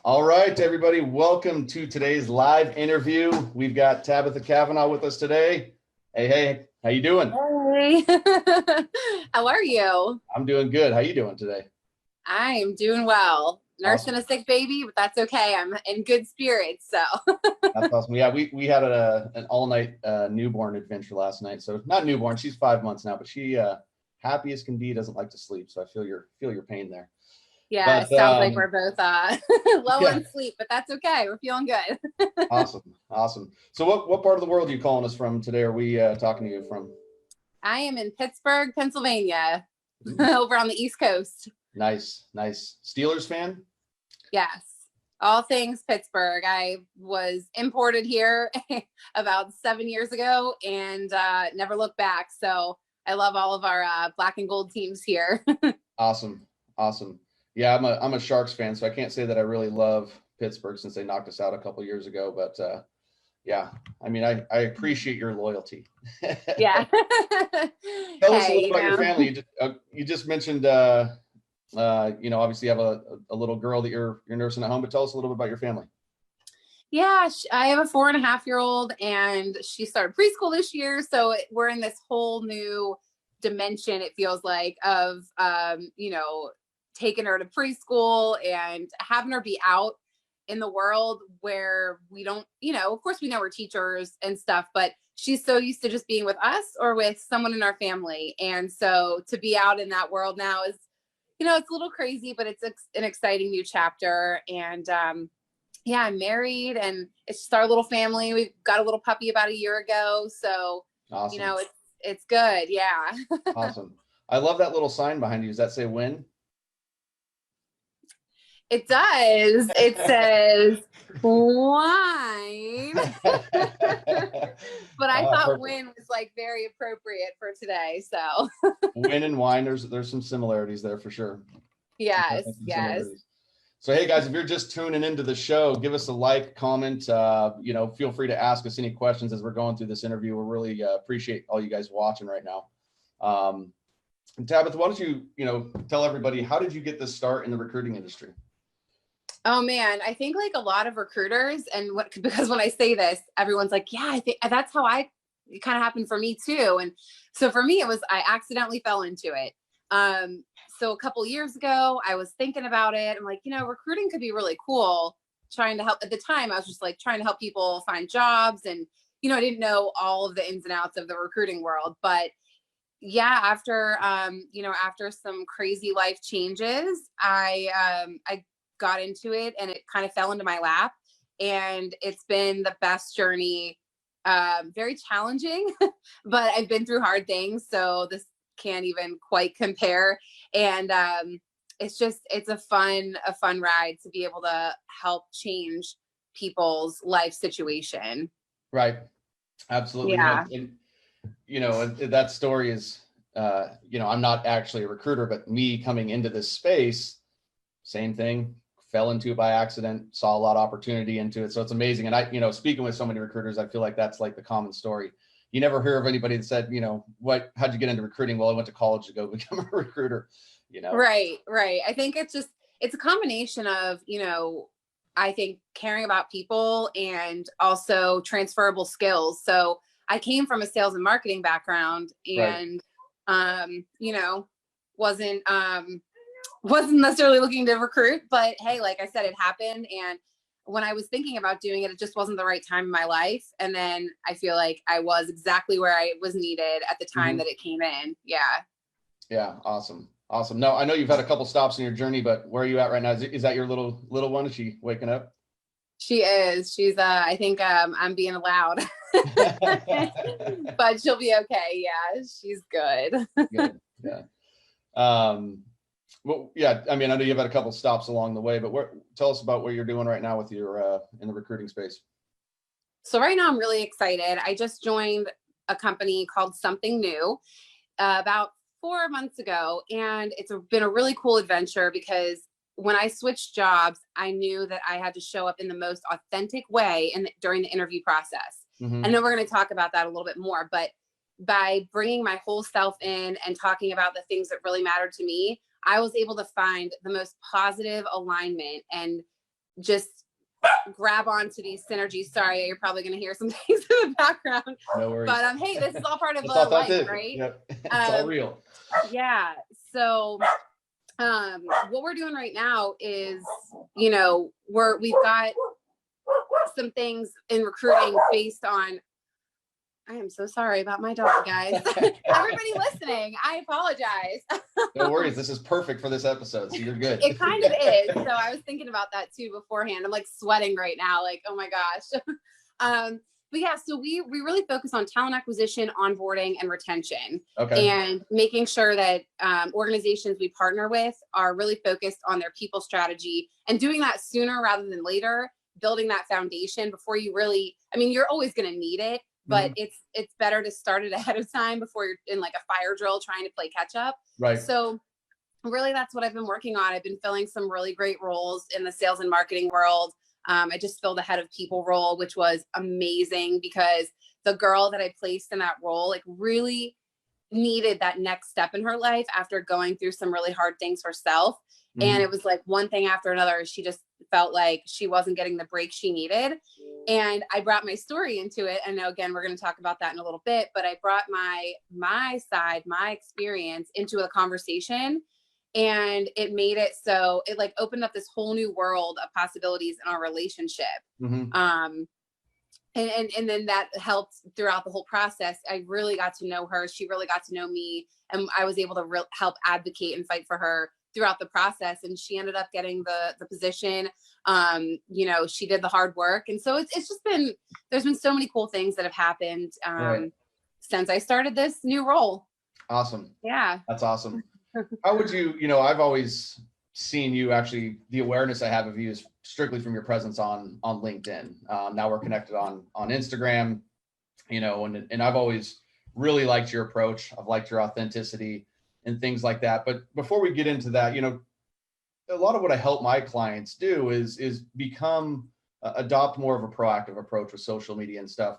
All right, everybody, welcome to today's live interview. We've got Tabitha Cavanagh with us today. Hey, how you doing? Hey, how are you? I'm doing good. How you doing today? I am doing well. Nursing Awesome. a sick baby, but that's okay. I'm in good spirits. So That's awesome. Yeah, we had an all-night newborn adventure last night. So not newborn, she's 5 months now, but she happy as can be, doesn't like to sleep. So I feel your pain there. yeah, But it sounds like we're both low yeah, on sleep, but that's okay. We're feeling good. awesome. So what part of the world are you calling us from today? Are we talking to you from? I am in Pittsburgh, Pennsylvania, Ooh, over on the East Coast. nice. Steelers fan? Yes, all things Pittsburgh. I was imported here about 7 years ago and never looked back. So I love all of our black and gold teams here. Awesome. Yeah, I'm a Sharks fan, so I can't say that I really love Pittsburgh since they knocked us out a couple years ago. But yeah, I mean, I appreciate your loyalty. Yeah. Tell us a Hey, little about your family. You just mentioned obviously you have a little girl that you're nursing at home, but tell us a little bit about your family. Yeah, I have a 4.5-year-old and she started preschool this year. So we're in this whole new dimension, it feels like, of, taking her to preschool and having her be out in the world where we don't, of course we know we're teachers and stuff, but she's so used to just being with us or with someone in our family. And so to be out in that world now is, it's a little crazy, but it's an exciting new chapter. And, yeah, I'm married and it's just our little family. We've got a little puppy about a year ago. So, Awesome. It's good. Yeah. Awesome. I love that little sign behind you. Does that say win? It does. It says wine. But I thought Perfect. win was like very appropriate for today. So Win and wine, there's some similarities there for sure. yes, Definitely some yes. similarities. So, hey guys, if you're just tuning into the show, give us a like, comment, feel free to ask us any questions as we're going through this interview. We really appreciate all you guys watching right now. And Tabitha, why don't you, tell everybody, how did you get this start in the recruiting industry? Oh man, I think like a lot of recruiters because when I say this, everyone's like, yeah, I think that's how it kind of happened for me too. And so for me, I accidentally fell into it. So a couple years ago, I was thinking about it. I'm like, recruiting could be really cool. Trying to help at the time, I was just like trying to help people find jobs. And, I didn't know all of the ins and outs of the recruiting world, but yeah, after some crazy life changes, I got into it and it kind of fell into my lap. And it's been the best journey. Very challenging, but I've been through hard things. So this can't even quite compare. And it's a fun ride to be able to help change people's life situation. Right. Absolutely. Yeah. That story is, I'm not actually a recruiter, but me coming into this space, same thing, fell into it by accident, saw a lot of opportunity into it. So it's amazing. And speaking with so many recruiters, I feel like that's like the common story. You never hear of anybody that said, how'd you get into recruiting? Well, I went to college to go become a recruiter, Right. I think it's a combination of, I think caring about people and also transferable skills. So I came from a sales and marketing background Right. and, wasn't, wasn't necessarily looking to recruit, but hey, like I said, it happened. And when I was thinking about doing it, it just wasn't the right time in my life. And then I feel like I was exactly where I was needed at the time that it came in. Yeah. Yeah. Awesome. No, I know you've had a couple stops in your journey, but where are you at right now? Is that your little one? Is she waking up? She is. She's I think I'm being loud. But she'll be okay. Yeah, she's good. Good. Yeah. Well, yeah, I mean, I know you've had a couple stops along the way, but tell us about what you're doing right now with your in the recruiting space. So right now I'm really excited. I just joined a company called SomethingNew about 4 months ago, and been a really cool adventure because when I switched jobs, I knew that I had to show up in the most authentic way during the interview process. Mm-hmm. I know we're going to talk about that a little bit more, but by bringing my whole self in and talking about the things that really mattered to me, I was able to find the most positive alignment and just grab onto these synergies. Sorry, you're probably going to hear some things in the background. No worries. But hey, this is all part of It's life, right? Yep. It's all real. Yeah. So what we're doing right now is, you know, we've got some things in recruiting based on, I am so sorry about my dog, guys. Everybody listening, I apologize. No worries. This is perfect for this episode. So you're good. It kind of is. So I was thinking about that too beforehand. I'm like sweating right now. Like, oh my gosh. But yeah, so we really focus on talent acquisition, onboarding, and retention. Okay. And making sure that organizations we partner with are really focused on their people strategy and doing that sooner rather than later, building that foundation before you really, I mean, you're always going to need it, but it's better to start it ahead of time before you're in like a fire drill trying to play catch up. Right. So really that's what I've been working on. I've been filling some really great roles in the sales and marketing world. I just filled a head of people role, which was amazing because the girl that I placed in that role, like really needed that next step in her life after going through some really hard things herself. And it was like one thing after another. She just felt like she wasn't getting the break she needed. And I brought my story into it. And now, again, we're going to talk about that in a little bit, but I brought my side, my experience into a conversation, and it made it so it like opened up this whole new world of possibilities in our relationship. And then that helped throughout the whole process. I really got to know her. She really got to know me, and I was able to help advocate and fight for her throughout the process. And she ended up getting the position. You know, she did the hard work. And so it's just been, there's been so many cool things that have happened since I started this new role. Awesome. Yeah. That's awesome. How would you know, I've always seen you, actually, the awareness I have of you is strictly from your presence on LinkedIn. Now we're connected on Instagram, you know, and I've always really liked your approach. I've liked your authenticity and things like that. But before we get into that, you know, a lot of what I help my clients do is adopt more of a proactive approach with social media and stuff.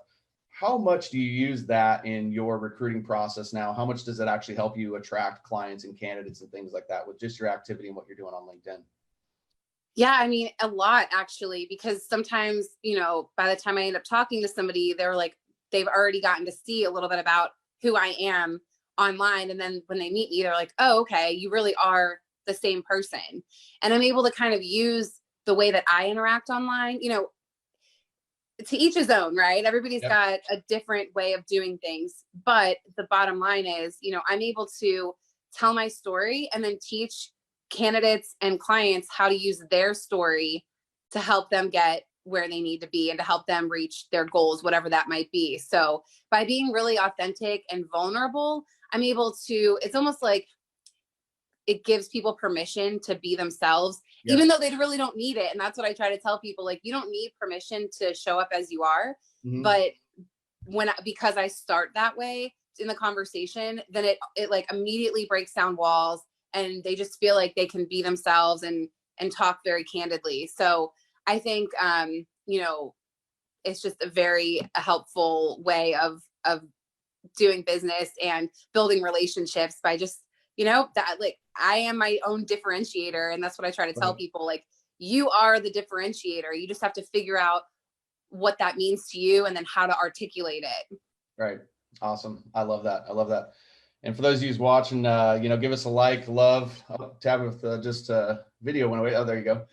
How much do you use that in your recruiting process now? How much does it actually help you attract clients and candidates and things like that with just your activity and what you're doing on LinkedIn? Yeah, I mean, a lot actually, because sometimes, you know, by the time I end up talking to somebody, they're like, they've already gotten to see a little bit about who I am online. And then when they meet me, they're like, oh, okay, you really are the same person. And I'm able to kind of use the way that I interact online, you know, to each his own, right? Everybody's got a different way of doing things. But the bottom line is, you know, I'm able to tell my story and then teach candidates and clients how to use their story to help them get where they need to be and to help them reach their goals, whatever that might be. So by being really authentic and vulnerable, I'm able to, it's almost like it gives people permission to be themselves, even though they really don't need it. And that's what I try to tell people, like, you don't need permission to show up as you are. But because I start that way in the conversation, then it like immediately breaks down walls, and they just feel like they can be themselves and talk very candidly. So I think, you know, it's just a very helpful way of doing business and building relationships by just, you know, that like I am my own differentiator. And that's what I try to tell people, like, you are the differentiator. You just have to figure out what that means to you and then how to articulate it. Right. Awesome. I love that. I love that. And for those of you who's watching, you know, give us a like, love. Tabitha, just video went away. Oh, there you go.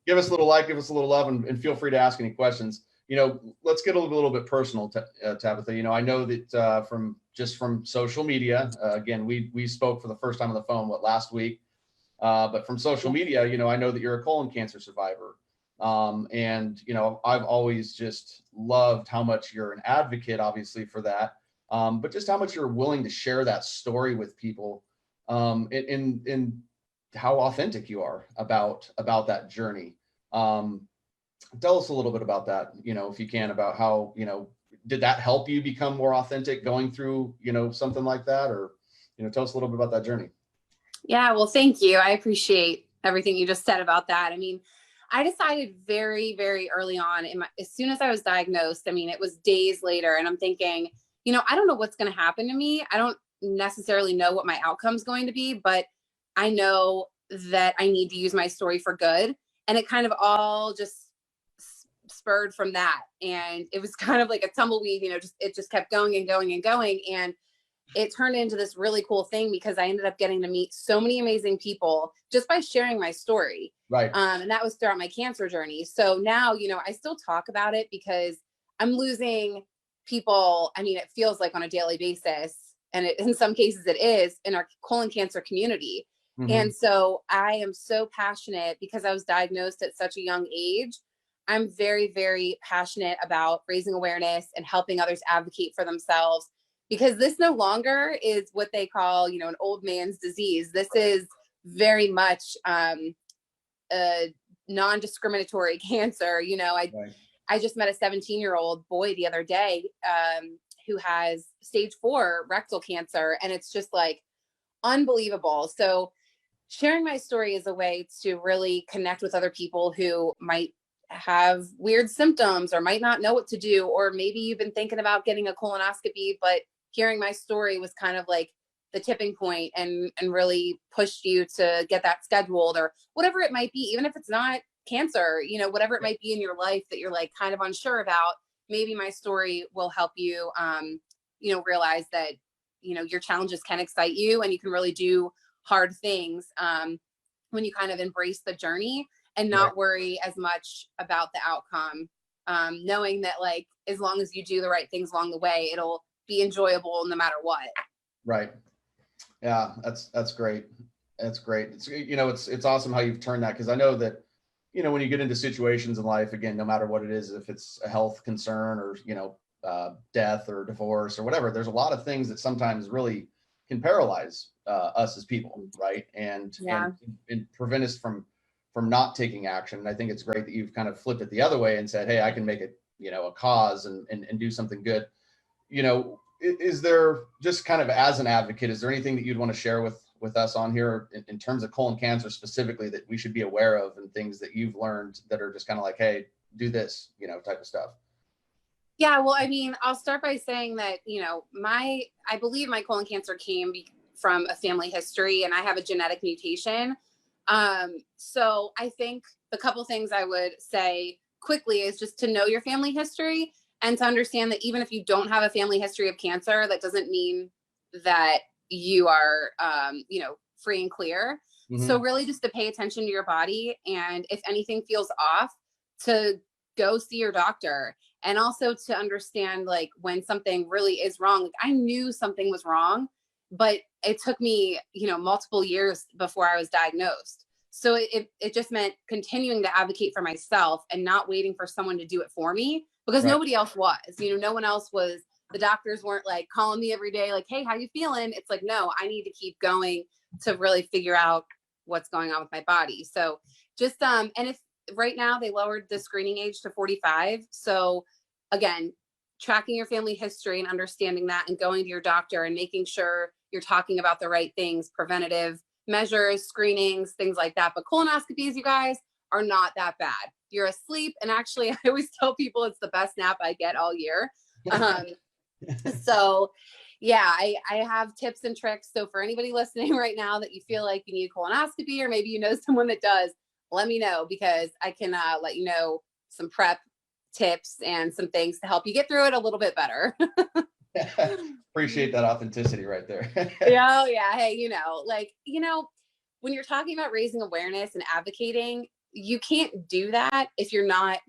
Give us a little like, give us a little love, and feel free to ask any questions. You know, let's get a little bit personal, Tabitha. You know, I know that from social media, again, we spoke for the first time on the phone, last week, but from social media, you know, I know that you're a colon cancer survivor. And, you know, I've always just loved how much you're an advocate, obviously, for that. But just how much you're willing to share that story with people, in how authentic you are about that journey. Tell us a little bit about that, you know, if you can, about how, you know, did that help you become more authentic going through, you know, something like that? Or, you know, tell us a little bit about that journey. Yeah, well, thank you. I appreciate everything you just said about that. I mean, I decided very, very early on, as soon as I was diagnosed, I mean, it was days later, and I'm thinking, you know, I don't know what's going to happen to me. I don't necessarily know what my outcome's going to be, but I know that I need to use my story for good. And it kind of all just spurred from that. And it was kind of like a tumbleweed, it just kept going and going and going. And it turned into this really cool thing because I ended up getting to meet so many amazing people just by sharing my story. Right. And that was throughout my cancer journey. So now, I still talk about it because I'm losing people. I mean, it feels like on a daily basis, and in some cases it is, in our colon cancer community. Mm-hmm. And so I am so passionate because I was diagnosed at such a young age. I'm very, very passionate about raising awareness and helping others advocate for themselves, because this no longer is what they call, an old man's disease. This is very much a non-discriminatory cancer. Right. I just met a 17-year-old boy the other day who has stage 4 rectal cancer, and it's just like unbelievable. So sharing my story is a way to really connect with other people who might have weird symptoms or might not know what to do, or maybe you've been thinking about getting a colonoscopy, but hearing my story was kind of like the tipping point and really pushed you to get that scheduled, or whatever it might be, even if it's not cancer, whatever it might be in your life that you're like kind of unsure about. Maybe my story will help you, realize that, your challenges can excite you and you can really do hard things when you kind of embrace the journey and not worry as much about the outcome, knowing that, like, as long as you do the right things along the way, it'll be enjoyable no matter what. Right. Yeah, that's great. That's great. It's, it's awesome how you've turned that, because I know that, when you get into situations in life, again, no matter what it is, if it's a health concern or, death or divorce or whatever, there's a lot of things that sometimes really can paralyze us as people, right? And prevent us from not taking action. And I think it's great that you've kind of flipped it the other way and said, hey, I can make it, a cause and do something good. Is there, just kind of as an advocate, is there anything that you'd want to share with us on here in terms of colon cancer specifically that we should be aware of, and things that you've learned that are just kind of like, hey, do this, type of stuff? Yeah, well, I mean, I'll start by saying that, I believe my colon cancer came from a family history, and I have a genetic mutation. So I think the couple things I would say quickly is just to know your family history, and to understand that even if you don't have a family history of cancer, that doesn't mean that you are, free and clear. Mm-hmm. So really just to pay attention to your body, and if anything feels off, to go see your doctor. And also to understand, like, when something really is wrong. Like, I knew something was wrong, but it took me, multiple years before I was diagnosed. So it just meant continuing to advocate for myself and not waiting for someone to do it for me, because nobody else was, no one else was. The doctors weren't like calling me every day, like, hey, how you feeling? It's like, no, I need to keep going to really figure out what's going on with my body. So just, and if right now they lowered the screening age to 45. So again, tracking your family history and understanding that, and going to your doctor and making sure you're talking about the right things, preventative measures, screenings, things like that. But colonoscopies, you guys, are not that bad. You're asleep. And actually, I always tell people it's the best nap I get all year. So yeah, I have tips and tricks. So for anybody listening right now that you feel like you need a colonoscopy, or maybe you know someone that does, let me know, because I can let you know some prep tips and some things to help you get through it a little bit better. Appreciate that authenticity right there. Yeah. Hey, when you're talking about raising awareness and advocating, you can't do that if you're not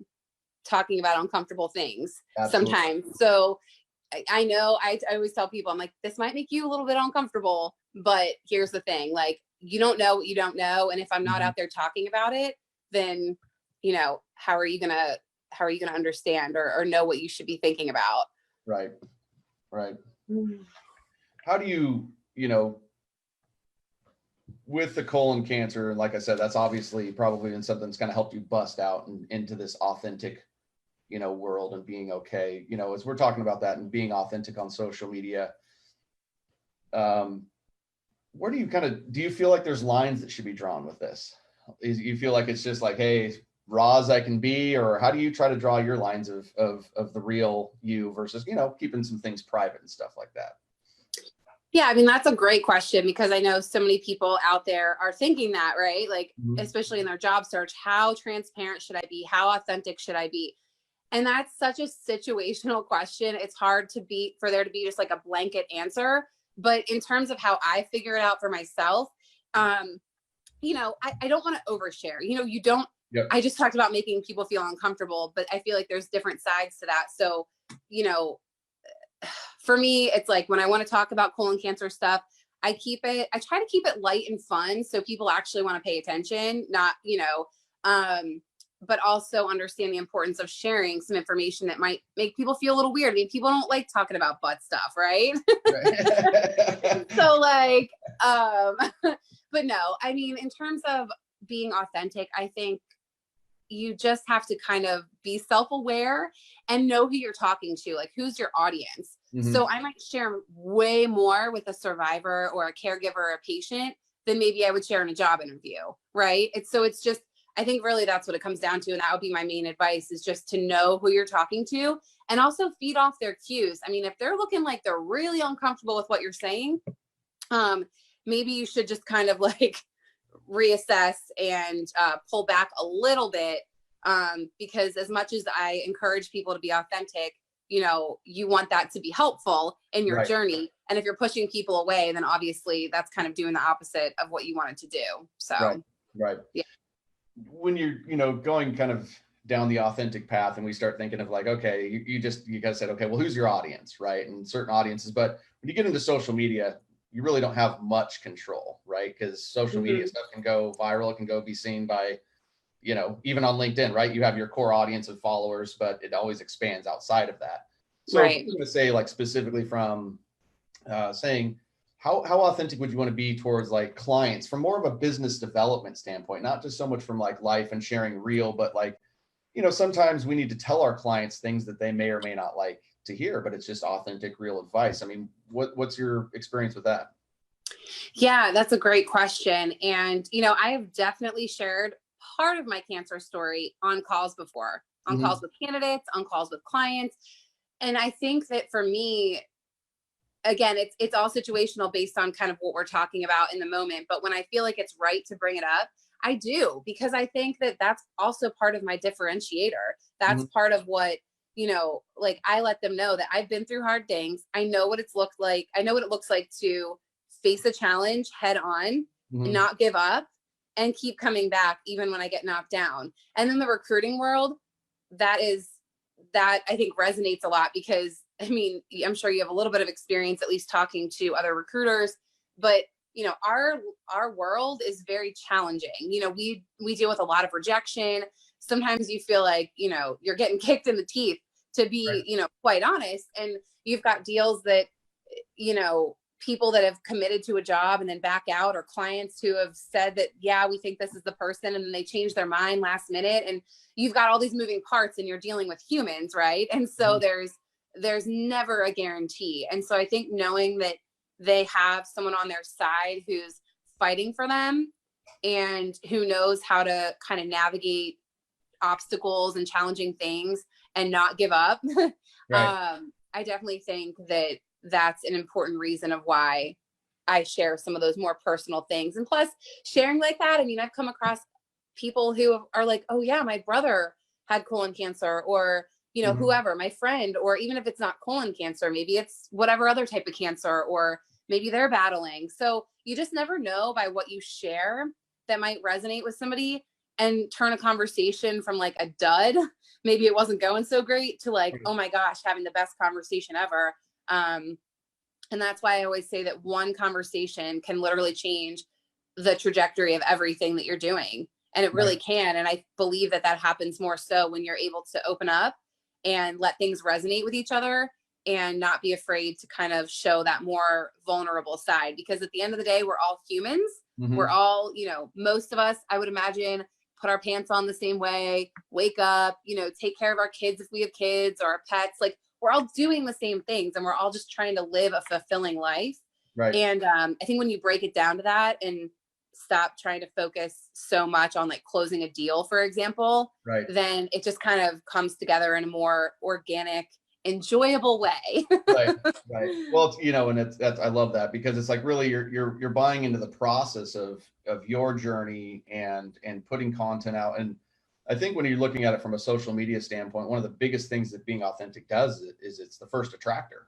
talking about uncomfortable things. Absolutely. Sometimes. So I know I always tell people, I'm like, this might make you a little bit uncomfortable, but here's the thing, like, you don't know what you don't know. And if I'm not out there talking about it, then, how are you going to understand or know what you should be thinking about? Right. How do you, with the colon cancer, like I said, that's obviously probably been something that's kind of helped you bust out and into this authentic, world, and being okay, as we're talking about that and being authentic on social media. Where do you feel like there's lines that should be drawn with this? You feel like it's just like, hey, raw as I can be, or how do you try to draw your lines of the real you versus, keeping some things private and stuff like that? Yeah, I mean, that's a great question because I know so many people out there are thinking that, right? Like, Mhm. especially in their job search, how transparent should I be? How authentic should I be? And that's such a situational question. It's hard to be for there to be just like a blanket answer. But in terms of how I figure it out for myself, um, I don't want to overshare. You don't, Yep. I just talked about making people feel uncomfortable, but I feel like there's different sides to that. So, you know, for me, it's like when I want to talk about colon cancer stuff, I try to keep it light and fun so people actually want to pay attention, not, but also understand the importance of sharing some information that might make people feel a little weird. I mean, people don't like talking about butt stuff, right? Right. So like, um, but no, I mean, in terms of being authentic, I think you just have to kind of be self-aware and know who you're talking to, like who's your audience. So Mhm. I might share way more with a survivor or a caregiver or a patient than maybe I would share in a job interview, right? It's just, I think really that's what it comes down to. And that would be my main advice, is just to know who you're talking to and also feed off their cues. I mean, if they're looking like they're really uncomfortable with what you're saying, um, maybe you should just kind of like reassess and pull back a little bit, because as much as I encourage people to be authentic, you want that to be helpful in your Right. journey. And if you're pushing people away, then obviously that's kind of doing the opposite of what you wanted to do. Right. So, Right. yeah. When you're, going kind of down the authentic path and we start thinking of like, okay, you guys said, okay, well, who's your audience? Right. And certain audiences, but when you get into social media, you really don't have much control, right? Because social media Mhm. stuff can go viral. It can go be seen by, even on LinkedIn, right? You have your core audience of followers, but it always expands outside of that. So if Right. you're going to say like specifically from saying how authentic would you want to be towards like clients from more of a business development standpoint, not just so much from like life and sharing real, but like, sometimes we need to tell our clients things that they may or may not like to hear, but it's just authentic, real advice. I mean, what's your experience with that? Yeah, that's a great question. And, I have definitely shared part of my cancer story on calls before, on calls Mm-hmm. with candidates, on calls with clients. And I think that for me, again, it's all situational based on kind of what we're talking about in the moment. But when I feel like it's right to bring it up, I do, because I think that that's also part of my differentiator. That's Mm-hmm. part of what, like I let them know that I've been through hard things. I know what it's looked like. I know what it looks like to face a challenge head on, Mm-hmm. not give up, and keep coming back even when I get knocked down. And then the recruiting world, that is that I think resonates a lot because I mean, I'm sure you have a little bit of experience at least talking to other recruiters, but our world is very challenging. We deal with a lot of rejection. Sometimes you feel like, you're getting kicked in the teeth, to Right. be, quite honest. And you've got deals that, people that have committed to a job and then back out, or clients who have said that, yeah, we think this is the person, and then they change their mind last minute. And you've got all these moving parts and you're dealing with humans, right? And so Mm-hmm. there's never a guarantee. And so I think knowing that they have someone on their side who's fighting for them and who knows how to kind of navigate obstacles and challenging things and not give up. Right. I definitely think that that's an important reason of why I share some of those more personal things. And plus, sharing like that, I mean, I've come across people who are like, oh, yeah, my brother had colon cancer, or, Mm-hmm. whoever, my friend, or even if it's not colon cancer, maybe it's whatever other type of cancer, or maybe they're battling. So you just never know by what you share that might resonate with somebody and turn a conversation from like a dud, maybe it wasn't going so great, to like, oh my gosh, having the best conversation ever. Um, and that's why I always say that one conversation can literally change the trajectory of everything that you're doing. And it Right. really can. And I believe that that happens more so when you're able to open up and let things resonate with each other, and not be afraid to kind of show that more vulnerable side. Because at the end of the day, we're all humans. We're Mm-hmm. all, most of us, I would imagine, put our pants on the same way, wake up, take care of our kids if we have kids, or our pets. Like, we're all doing the same things, and we're all just trying to live a fulfilling life. Right. And I think when you break it down to that and stop trying to focus so much on like closing a deal, for example, Right. then it just kind of comes together in a more organic enjoyable way. Right. Well, it's, and that's, I love that, because it's like really you're buying into the process of your journey and putting content out. And I think when you're looking at it from a social media standpoint, one of the biggest things that being authentic does is it's the first attractor,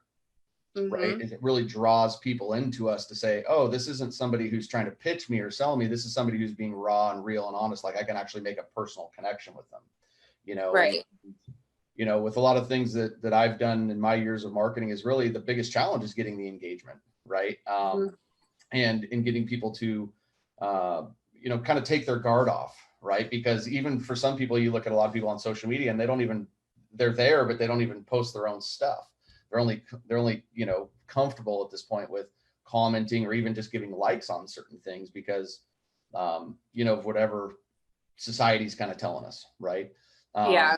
right? Is it really draws people into us to say, oh, this isn't somebody who's trying to pitch me or sell me. This is somebody who's being raw and real and honest. Like I can actually make a personal connection with them, Right. and with a lot of things that I've done in my years of marketing is really the biggest challenge is getting the engagement, right? And in getting people to, kind of take their guard off, right? Because even for some people, you look at a lot of people on social media and they're there, but they don't even post their own stuff. They're only, comfortable at this point with commenting or even just giving likes on certain things because, of whatever society's kind of telling us, right? Yeah.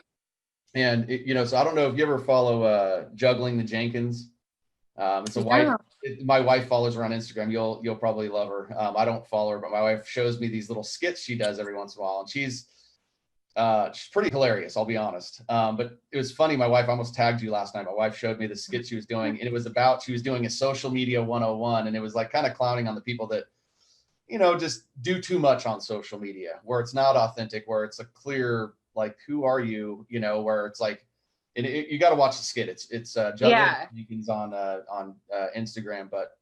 And so I don't know if you ever follow Juggling the Jenkins. It's a wife. My wife follows her on Instagram. You'll probably love her. I don't follow her, but my wife shows me these little skits she does every once in a while, and she's pretty hilarious. I'll be honest. But it was funny. My wife almost tagged you last night. My wife showed me the skit she was doing, and it was about she was doing a social media 101, and it was like kind of clowning on the people that just do too much on social media, where it's not authentic, where it's a clear like who are you, where it's like. And you got to watch the skit. It's Juggling Jenkins on Instagram, but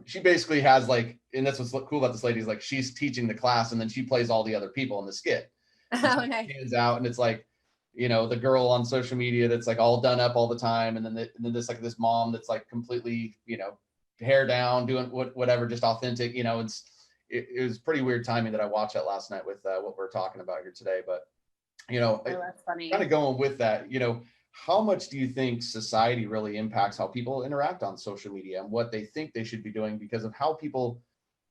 she basically has like, and that's what's cool about this lady is like she's teaching the class, and then she plays all the other people in the skit. Oh, nice. Stands out, and it's like, the girl on social media that's like all done up all the time, and then this like this mom that's like completely, hair down, doing whatever, just authentic. It was pretty weird timing that I watched that last night with what we're talking about here today, but. That's funny. Kind of going with that, how much do you think society really impacts how people interact on social media and what they think they should be doing because of how people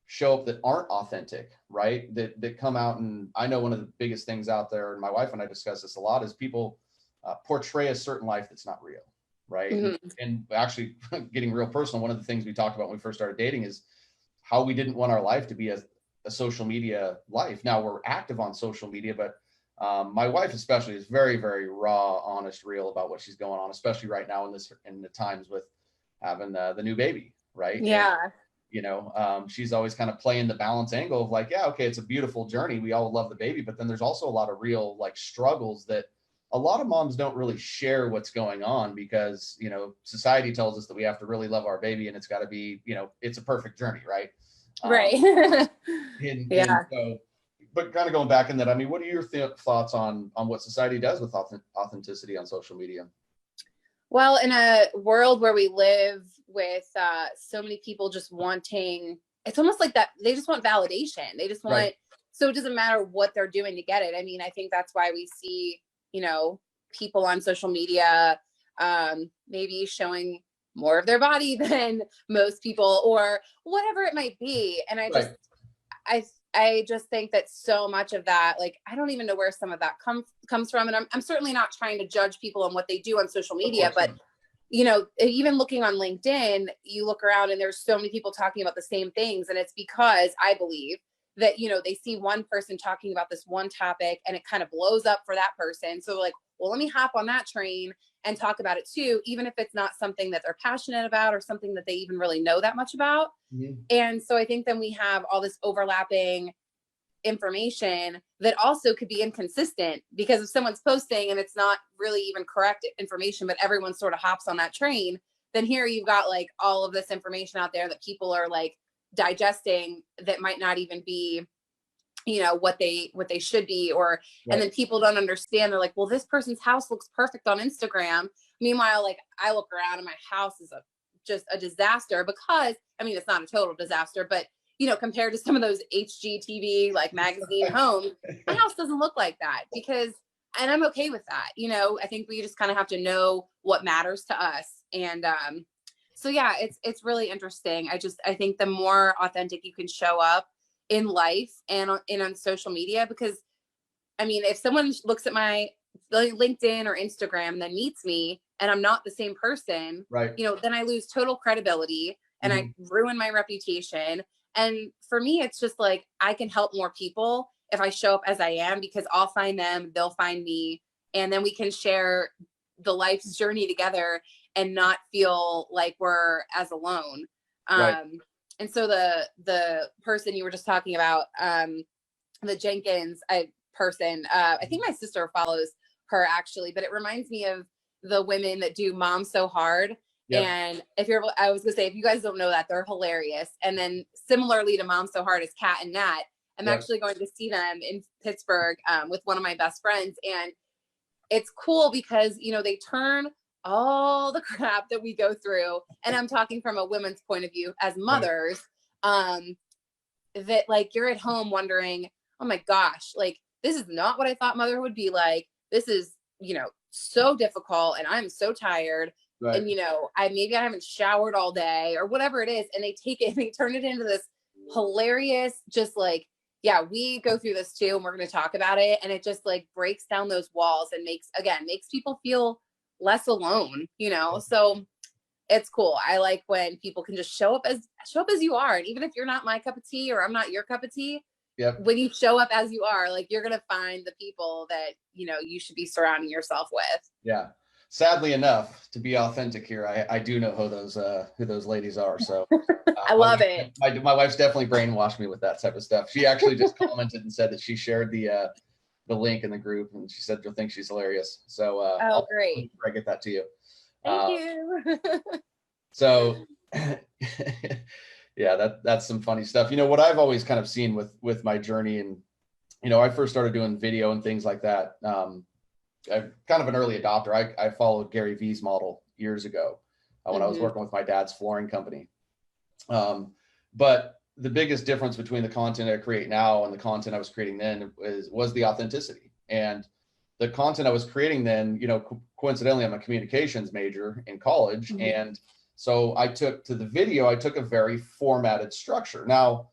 show up that aren't authentic, right? That come out. And I know one of the biggest things out there, and my wife and I discuss this a lot, is people portray a certain life that's not real, right? And actually getting real personal, one of the things we talked about when we first started dating is how we didn't want our life to be a social media life. Now we're active on social media, but my wife especially is very, very raw, honest, real about what she's going on, especially right now in the times with having the new baby, right? Yeah. And, she's always kind of playing the balance angle of like, yeah, okay, it's a beautiful journey. We all love the baby, but then there's also a lot of real like struggles that a lot of moms don't really share what's going on because, society tells us that we have to really love our baby and it's got to be, it's a perfect journey, right? Right. And so, but kind of going back in that, I mean, what are your thoughts on what society does with authenticity on social media? Well, in a world where we live with so many people just wanting, it's almost like that. They just want validation. They just want, right. So it doesn't matter what they're doing to get it. I mean, I think that's why we see, people on social media, maybe showing more of their body than most people or whatever it might be. And I just think that so much of that, like, I don't even know where some of that comes from. And I'm certainly not trying to judge people on what they do on social media, but, even looking on LinkedIn, you look around and there's so many people talking about the same things. And it's because I believe that, they see one person talking about this one topic and it kind of blows up for that person. So like, well, let me hop on that train and talk about it too, even if it's not something that they're passionate about or something that they even really know that much about. Mm-hmm. And so I think then we have all this overlapping information that also could be inconsistent because if someone's posting and it's not really even correct information, but everyone sort of hops on that train, then here you've got like all of this information out there that people are like digesting that might not even be what they should be, or right. And then people don't understand. They're like, well, this person's house looks perfect on Instagram. Meanwhile, like I look around and my house is just a disaster because, I mean, it's not a total disaster, but compared to some of those HGTV like magazine homes, my house doesn't look like that and I'm okay with that. I think we just kind of have to know what matters to us. And so yeah, it's really interesting. I think the more authentic you can show up in life and on social media, because I mean, if someone looks at my LinkedIn or Instagram and then meets me and I'm not the same person, right? Then I lose total credibility and I ruin my reputation. And for me, it's just like, I can help more people if I show up as I am, because I'll find them, they'll find me, and then we can share the life's journey together and not feel like we're as alone. Right. And so the person you were just talking about, the Jenkins person, I think my sister follows her actually, but it reminds me of the women that do Mom So Hard. Yep. And I was gonna say, if you guys don't know that, they're hilarious. And then similarly to Mom So Hard is Kat and Nat. I'm actually going to see them in Pittsburgh with one of my best friends. And it's cool because, you know, they turn all the crap that we go through, and I'm talking from a women's point of view as mothers, that like you're at home wondering, oh my gosh, like this is not what I thought motherhood would be like. This is, you know, so difficult and I'm so tired. Right. And, you know, maybe I haven't showered all day or whatever it is. And they take it and they turn it into this hilarious, just like, yeah, we go through this too, and we're going to talk about it. And it just like breaks down those walls and makes people feel less alone, you know? So it's cool. I like when people can just show up as you are. And even if you're not my cup of tea or I'm not your cup of tea, when you show up as you are, like you're going to find the people that, you know, you should be surrounding yourself with. Yeah. Sadly enough, to be authentic here, I do know who those ladies are. So I love it. My wife's definitely brainwashed me with that type of stuff. She actually just commented and said that she shared the link in the group, and she said you'll think she's hilarious. So great. I get that to you. Thank you. So yeah, that's some funny stuff. You know, what I've always kind of seen with my journey, and you know, I first started doing video and things like that. I'm kind of an early adopter. I followed Gary Vee's model years ago when I was working with my dad's flooring company. But the biggest difference between the content I create now and the content I was creating then was the authenticity. And the content I was creating then, you know, coincidentally, I'm a communications major in college. And so I took to the video, I took a very formatted structure. Now,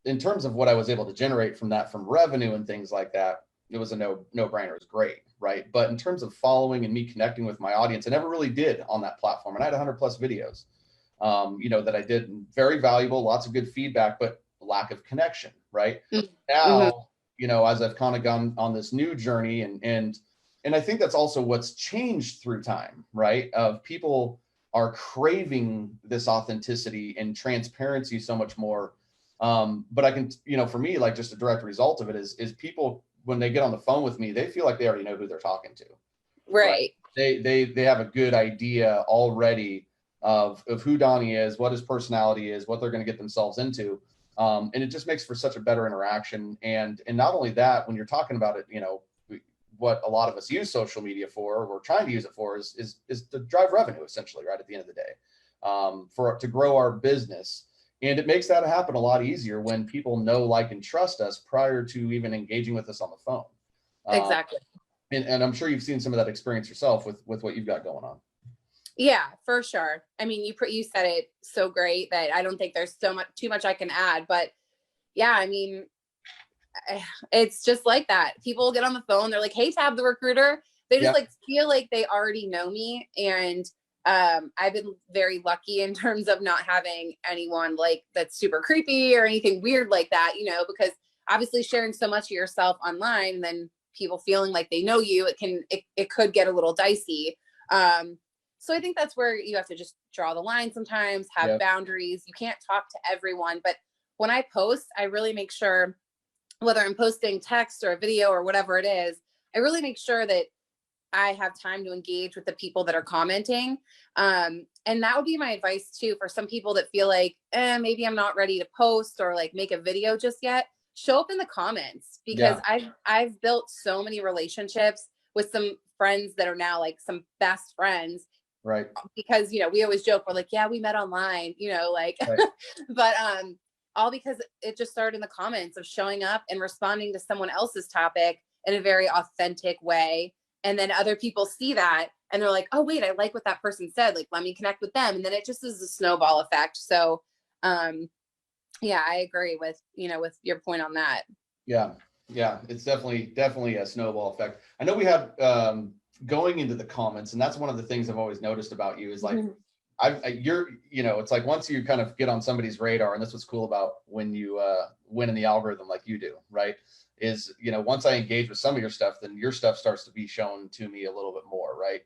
in terms of what I was able to generate from that, from revenue and things like that, it was a no-brainer. It was great, right? But in terms of following and me connecting with my audience, I never really did on that platform. And I had 100 plus videos, you know, that I did, very valuable, lots of good feedback, but lack of connection, right? Now, you know, as I've kind of gone on this new journey, and I think that's also what's changed through time, right? Of people are craving this authenticity and transparency so much more. But I can, you know, for me, like just a direct result of it is people, when they get on the phone with me, they feel like they already know who they're talking to. Right. They have a good idea already of who Donnie is, what his personality is, what they're going to get themselves into. And it just makes for such a better interaction. And not only that, when you're talking about it, you know, what a lot of us use social media for, or we're trying to use it for, is to drive revenue, essentially, right at the end of the day, to grow our business. And it makes that happen a lot easier when people know, like, and trust us prior to even engaging with us on the phone. Exactly. And I'm sure you've seen some of that experience yourself with what you've got going on. Yeah, for sure. I mean, you said it so great that I don't think there's too much I can add, but yeah, I mean, it's just like that. People get on the phone, they're like, "Hey, Tab the recruiter." They just like feel like they already know me. And I've been very lucky in terms of not having anyone like that's super creepy or anything weird like that, you know, because obviously sharing so much of yourself online and then people feeling like they know you, it could get a little dicey. So I think that's where you have to just draw the line sometimes, have boundaries. You can't talk to everyone, but when I post, I really make sure, whether I'm posting text or a video or whatever it is, I really make sure that I have time to engage with the people that are commenting. And that would be my advice too, for some people that feel like, maybe I'm not ready to post or like make a video just yet. Show up in the comments, because I've built so many relationships with some friends that are now like some best friends. Right. Because, you know, we always joke, we're like, yeah, we met online, you know, like, but, all because it just started in the comments of showing up and responding to someone else's topic in a very authentic way. And then other people see that and they're like, oh, wait, I like what that person said. Like, let me connect with them. And then it just is a snowball effect. So, yeah, I agree with your point on that. Yeah. Yeah. It's definitely a snowball effect. I know we had, going into the comments, and that's one of the things I've always noticed about you is like, it's like once you kind of get on somebody's radar, and that's what's cool about when you win in the algorithm like you do, right? Is, you know, once I engage with some of your stuff, then your stuff starts to be shown to me a little bit more, right?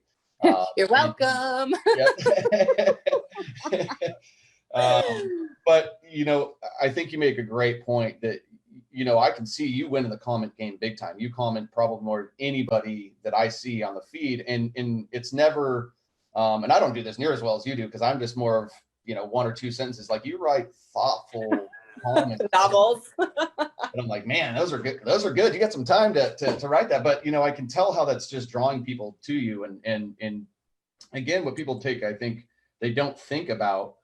You're welcome. Yep. But, I think you make a great point that, I can see you win in the comment game big time. You comment probably more than anybody that I see on the feed. And it's never, and I don't do this near as well as you do, because I'm just more of, one or two sentences. Like, you write thoughtful comments. Novels. And I'm like, man, those are good. Those are good. You got some time to write that. But, I can tell how that's just drawing people to you. And again, what people I think they don't think about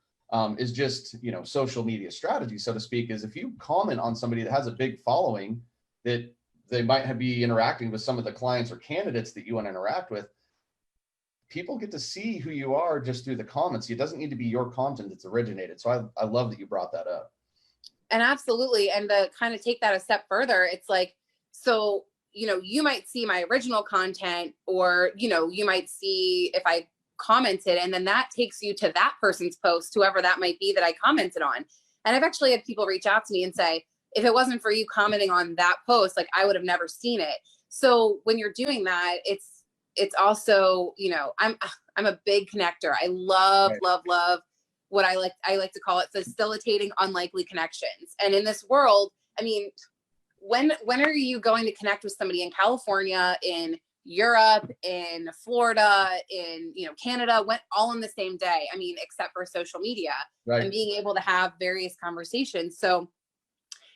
is just, social media strategy, so to speak, is if you comment on somebody that has a big following, that they might be interacting with some of the clients or candidates that you want to interact with, people get to see who you are just through the comments. It doesn't need to be your content that's originated. So I love that you brought that up. And absolutely. And to kind of take that a step further, it's like, so, you might see my original content, or, you might see if I commented, and then that takes you to that person's post, whoever that might be that I commented on. And I've actually had people reach out to me and say, if it wasn't for you commenting on that post, like, I would have never seen it. So when you're doing that, it's also, I'm a big connector. I love, Right. love what I like to call it facilitating unlikely connections. And in this world, I mean, when are you going to connect with somebody in California, in Europe, in Florida, in, Canada, went all in the same day? I mean, except for social media, Right. and being able to have various conversations. So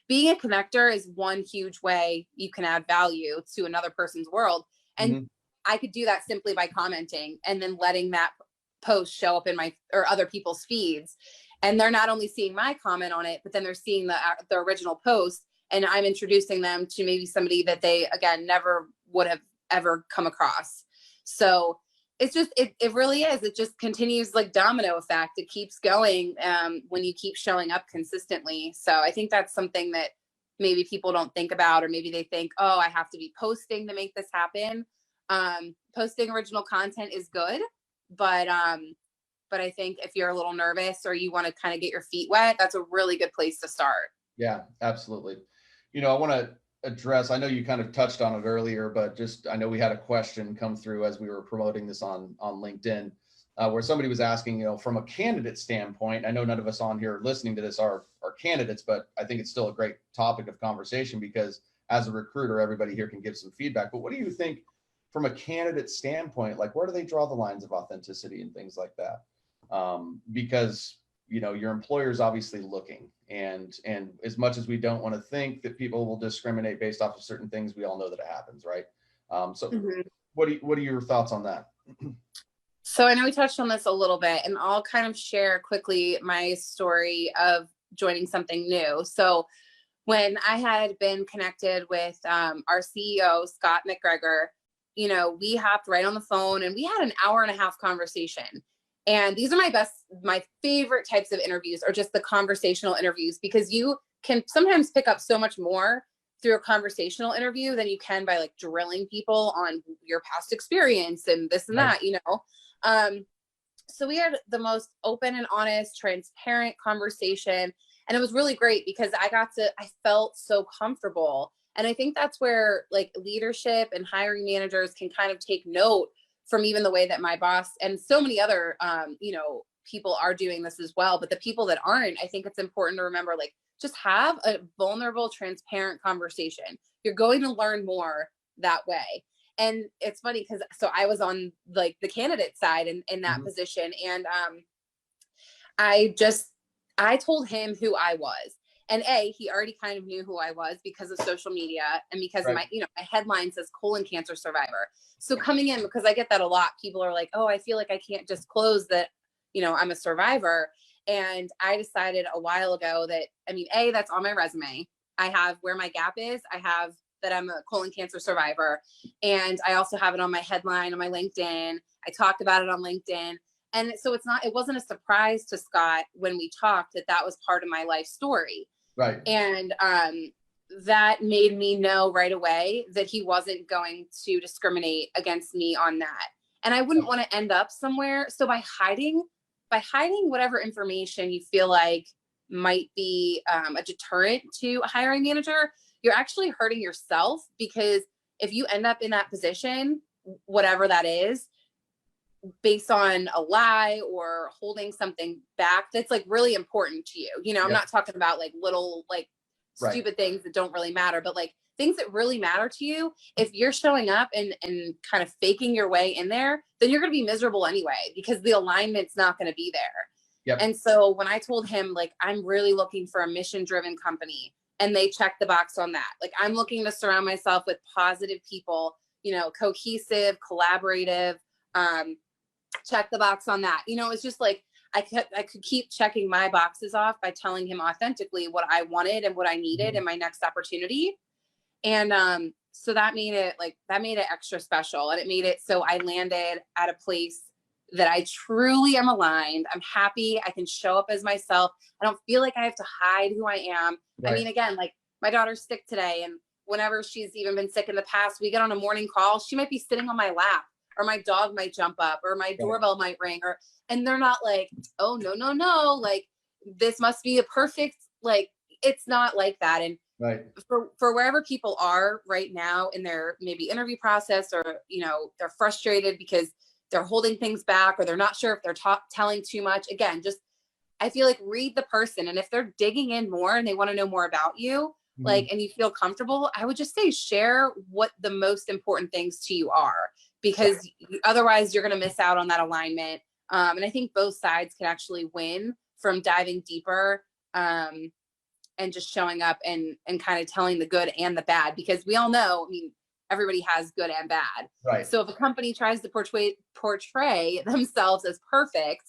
being a connector is one huge way you can add value to another person's world. And I could do that simply by commenting and then letting that post show up in my or other people's feeds. And they're not only seeing my comment on it, but then they're seeing the original post, and I'm introducing them to maybe somebody that they, again, never would have ever come across. So it's just, it really is. It just continues like domino effect. It keeps going when you keep showing up consistently. So I think that's something that maybe people don't think about, or maybe they think, oh, I have to be posting to make this happen. Posting original content is good, but I think if you're a little nervous or you want to kind of get your feet wet, that's a really good place to start. Yeah, absolutely. I want to address, I know you kind of touched on it earlier, but I know we had a question come through as we were promoting this on LinkedIn, where somebody was asking, from a candidate standpoint. I know none of us on here listening to this are candidates, but I think it's still a great topic of conversation, because as a recruiter, everybody here can give some feedback. But what do you think from a candidate standpoint? Like, where do they draw the lines of authenticity and things like that? Because your employer is obviously looking, and as much as we don't want to think that people will discriminate based off of certain things, we all know that it happens, right? What are your thoughts on that? So I know we touched on this a little bit, and I'll kind of share quickly my story of joining Something New. So when I had been connected with our CEO, Scott McGregor, we hopped right on the phone and we had an hour-and-a-half conversation. And these are my favorite types of interviews, are just the conversational interviews, because you can sometimes pick up so much more through a conversational interview than you can by like drilling people on your past experience and this and Right. that, So we had the most open and honest, transparent conversation. And it was really great because I felt so comfortable. And I think that's where like leadership and hiring managers can kind of take note from even the way that my boss and so many other, people are doing this as well. But the people that aren't, I think it's important to remember, like, just have a vulnerable, transparent conversation. You're going to learn more that way. And it's funny because so I was on like the candidate side in that position. And I told him who I was. And he already kind of knew who I was because of social media and because Right. my headline says colon cancer survivor. So coming in, because I get that a lot, people are like, oh, I feel like I can't disclose that, I'm a survivor. And I decided a while ago that, that's on my resume. I have where my gap is. I have that I'm a colon cancer survivor. And I also have it on my headline on my LinkedIn. I talked about it on LinkedIn. And so it wasn't a surprise to Scott when we talked that was part of my life story. Right. And that made me know right away that he wasn't going to discriminate against me on that. And I wouldn't want to end up somewhere. So by hiding whatever information you feel like might be a deterrent to a hiring manager, you're actually hurting yourself, because if you end up in that position, whatever that is, based on a lie or holding something back that's like really important to you. You know, I'm not talking about like little like stupid things that don't really matter, but like things that really matter to you. If you're showing up and kind of faking your way in there, then you're going to be miserable anyway, because the alignment's not going to be there. And so when I told him, like, I'm really looking for a mission-driven company, and they checked the box on that. Like, I'm looking to surround myself with positive people, you know, cohesive, collaborative, check the box on that. You know, it's just like, I could keep checking my boxes off by telling him authentically what I wanted and what I needed in my next opportunity. And so that made it extra special. And it made it so I landed at a place that I truly am aligned. I'm happy. I can show up as myself. I don't feel like I have to hide who I am. I mean, again, like, my daughter's sick today, and whenever she's even been sick in the past, we get on a morning call, she might be sitting on my lap, or my dog might jump up, or my doorbell might ring, and they're not like, oh, no, like, this must be a perfect, like, it's not like that. And for wherever people are right now in their maybe interview process, or, you know, they're frustrated because they're holding things back, or they're not sure if they're telling too much. Again, just, I feel like, read the person. And if they're digging in more and they want to know more about you, like, and you feel comfortable, I would just say share what the most important things to you are, because otherwise you're going to miss out on that alignment. And I think both sides can actually win from diving deeper, and just showing up and kind of telling the good and the bad, because we all know, I mean, everybody has good and bad. So if a company tries to portray themselves as perfect,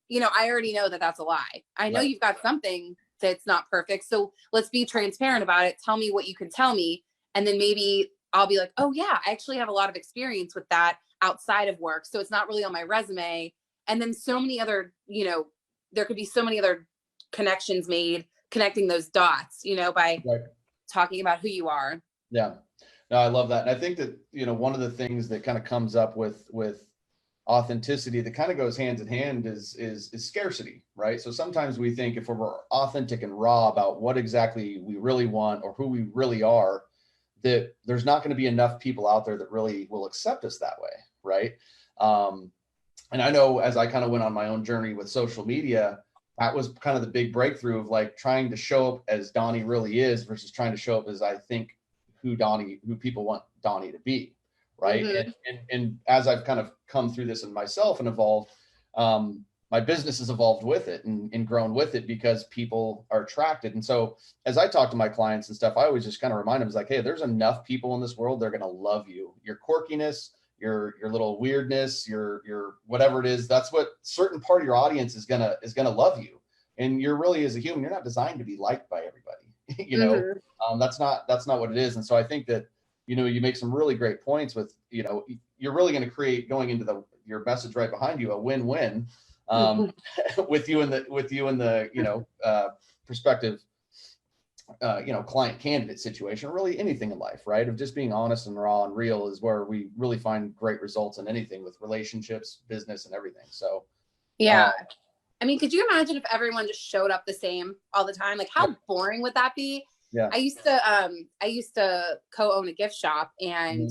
you know, I already know that that's a lie. I know you've got something that's not perfect. So let's be transparent about it. Tell me what you can tell me. And then maybe I'll be like, oh yeah, I actually have a lot of experience with that outside of work. So it's not really on my resume. And then so many other, you know, there could be so many other connections made, connecting those dots, you know, by talking about who you are. Yeah. No, I love that. And I think that, you know, one of the things that kind of comes up with authenticity that kind of goes hand in hand is scarcity, right? So sometimes we think if we're authentic and raw about what exactly we really want or who we really are, that there's not going to be enough people out there that really will accept us that way, right? And I know as I kind of went on my own journey with social media, that was kind of the big breakthrough of like trying to show up as Donnie really is versus trying to show up as I think who people want Donnie to be, right? And as I've kind of come through this in myself and evolved, my business has evolved with it and grown with it because people are attracted. And so as I talk to my clients and stuff, I always just kind of remind them, like, hey, there's enough people in this world, they're going to love you. Your quirkiness, your little weirdness, your whatever it is, that's what certain part of your audience is going to love you. And you're really, as a human, you're not designed to be liked by everybody. You know, that's not what it is. And so I think that, you know, you make some really great points with, you know, you're really going to create, going into your message right behind you, a win-win with you and the you know, prospective, you know, client candidate situation, really anything in life, right? Of just being honest and raw and real is where we really find great results in anything with relationships, business, and everything. So, yeah. I mean, could you imagine if everyone just showed up the same all the time? Like, how boring would that be? Yeah. I used to co-own a gift shop, and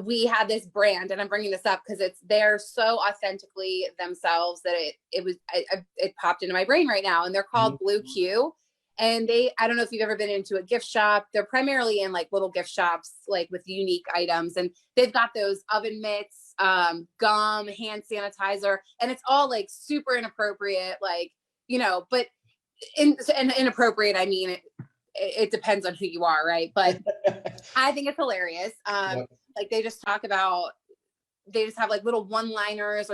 we had this brand, and I'm bringing this up because they're so authentically themselves that it popped into my brain right now. And they're called Blue Q. And I don't know if you've ever been into a gift shop. They're primarily in like little gift shops, like with unique items. And they've got those oven mitts, gum, hand sanitizer, and it's all like super inappropriate, like, you know, but inappropriate. I mean, it depends on who you are. Right. But I think it's hilarious. Like they just have like little one-liners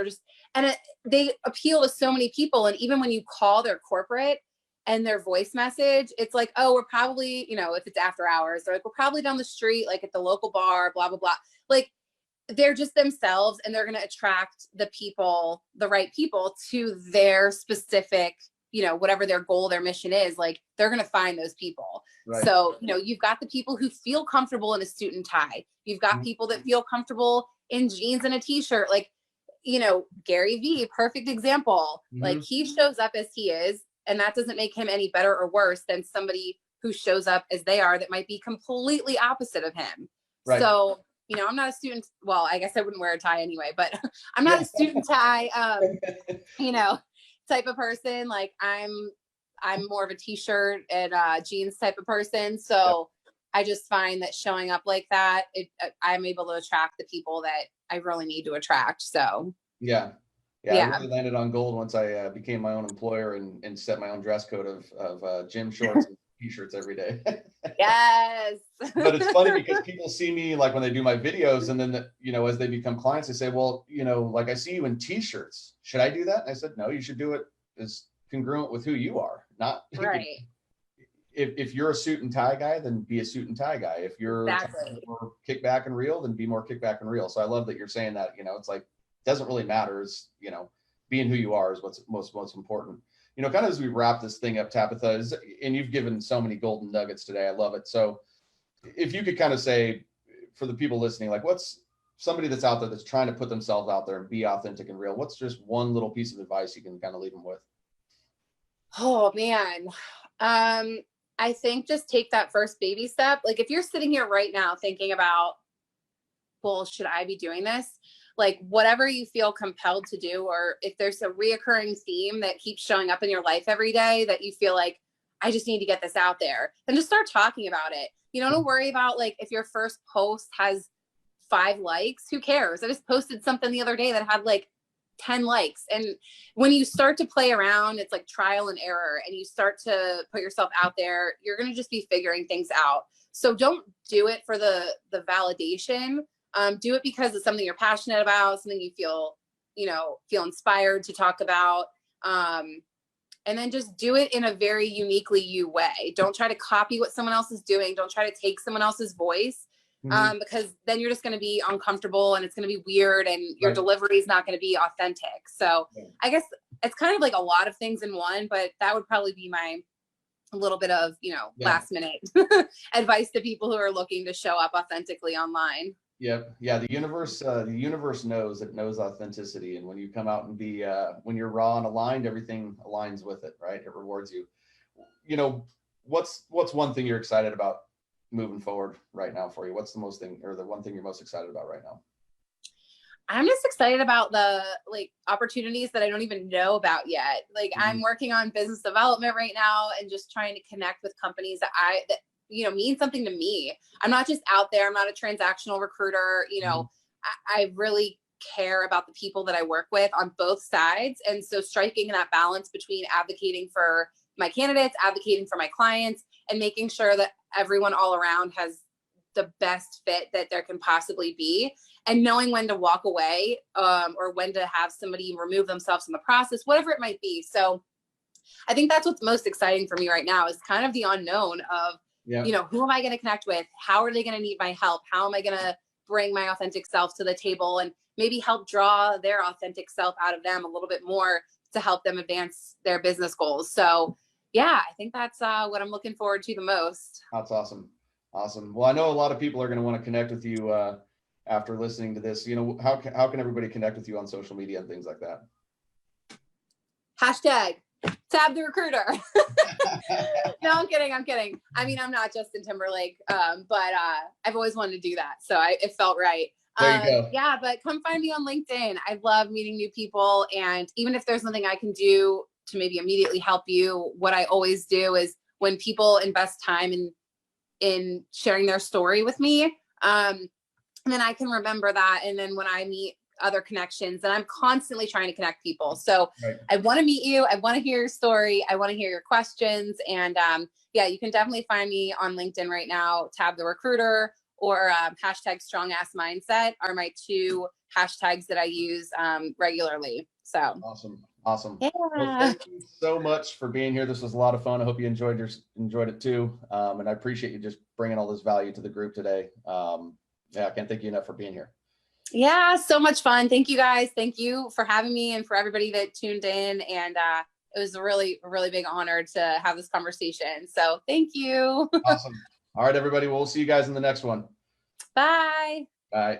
they appeal to so many people. And even when you call their corporate and their voice message, it's like, oh, we're probably, you know, if it's after hours, they're like, we're probably down the street, like at the local bar, blah, blah, blah. Like they're just themselves, and they're going to attract the right people to their specific, you know, whatever their goal, their mission is. Like they're going to find those people. So, you know, you've got the people who feel comfortable in a suit and tie. You've got people that feel comfortable in jeans and a t-shirt. Like, you know, Gary Vee, perfect example. Like he shows up as he is, and that doesn't make him any better or worse than somebody who shows up as they are that might be completely opposite of him. So, I'm not a student. Well, I guess I wouldn't wear a tie anyway, but I'm not a student tie, type of person. Like I'm more of a t-shirt and jeans type of person. So I just find that showing up like that, I'm able to attract the people that I really need to attract. So Yeah. I really landed on gold once I became my own employer and set my own dress code of gym shorts and t-shirts every day. Yes. But it's funny because people see me like when they do my videos, and then as they become clients, they say, well, like I see you in t-shirts. Should I do that? And I said, no, you should do it as congruent with who you are. Not right. If you're a suit and tie guy, then be a suit and tie guy. If you're more kickback and real, then be more kickback and real. So I love that you're saying that. It's like, it doesn't really matter. It's being who you are is what's most important. Kind of as we wrap this thing up, Tabitha, and you've given so many golden nuggets today. I love it. So if you could kind of say for the people listening, like what's somebody that's out there that's trying to put themselves out there and be authentic and real, what's just one little piece of advice you can kind of leave them with? Oh man. I think just take that first baby step. Like if you're sitting here right now thinking about, well, should I be doing this? Like whatever you feel compelled to do, or if there's a reoccurring theme that keeps showing up in your life every day that you feel like, I just need to get this out there, then just start talking about it. Don't worry about like if your first post has 5 likes, who cares? I just posted something the other day that had like 10 likes. And when you start to play around, it's like trial and error, and you start to put yourself out there, you're going to just be figuring things out. So don't do it for the validation. Do it because it's something you're passionate about, something you feel inspired to talk about. And then just do it in a very uniquely you way. Don't try to copy what someone else is doing. Don't try to take someone else's voice. Because then you're just going to be uncomfortable and it's going to be weird and your delivery is not going to be authentic. So I guess it's kind of like a lot of things in one, but that would probably be my little bit of, last minute advice to people who are looking to show up authentically online. Yep. Yeah. The universe knows authenticity. And when you come out and be, when you're raw and aligned, everything aligns with it, right? It rewards you. What's one thing you're excited about moving forward right now for you? What's the one thing you're most excited about right now? I'm just excited about the opportunities that I don't even know about yet. I'm working on business development right now and just trying to connect with companies that mean something to me. I'm not just out there. I'm not a transactional recruiter. I really care about the people that I work with on both sides. And so striking that balance between advocating for my candidates, advocating for my clients, and making sure that everyone all around has the best fit that there can possibly be, and knowing when to walk away, or when to have somebody remove themselves from the process, whatever it might be. So I think that's what's most exciting for me right now is kind of the unknown of, who am I going to connect with? How are they going to need my help? How am I going to bring my authentic self to the table and maybe help draw their authentic self out of them a little bit more to help them advance their business goals? So yeah, I think that's what I'm looking forward to the most. That's awesome. Awesome. Well, I know a lot of people are going to want to connect with you after listening to this. How can everybody connect with you on social media and things like that? Hashtag #TabTheRecruiter. No, I'm kidding. I mean, I'm not Justin Timberlake, but I've always wanted to do that. So it felt right. There you go. Yeah, but come find me on LinkedIn. I love meeting new people. And even if there's nothing I can do to maybe immediately help you, what I always do is when people invest time in sharing their story with me, then I can remember that. And then when I meet other connections, and I'm constantly trying to connect people. So I want to meet you. I want to hear your story. I want to hear your questions. And you can definitely find me on LinkedIn right now. TabTheRecruiter or #StrongAssMindset are my 2 hashtags that I use regularly. So awesome. Yeah. Well, thank you so much for being here. This was a lot of fun. I hope you enjoyed it too. And I appreciate you just bringing all this value to the group today. I can't thank you enough for being here. Yeah, so much fun. Thank you guys. Thank you for having me and for everybody that tuned in. And it was a really, really big honor to have this conversation. So thank you. Awesome. All right, everybody. We'll see you guys in the next one. Bye. Bye.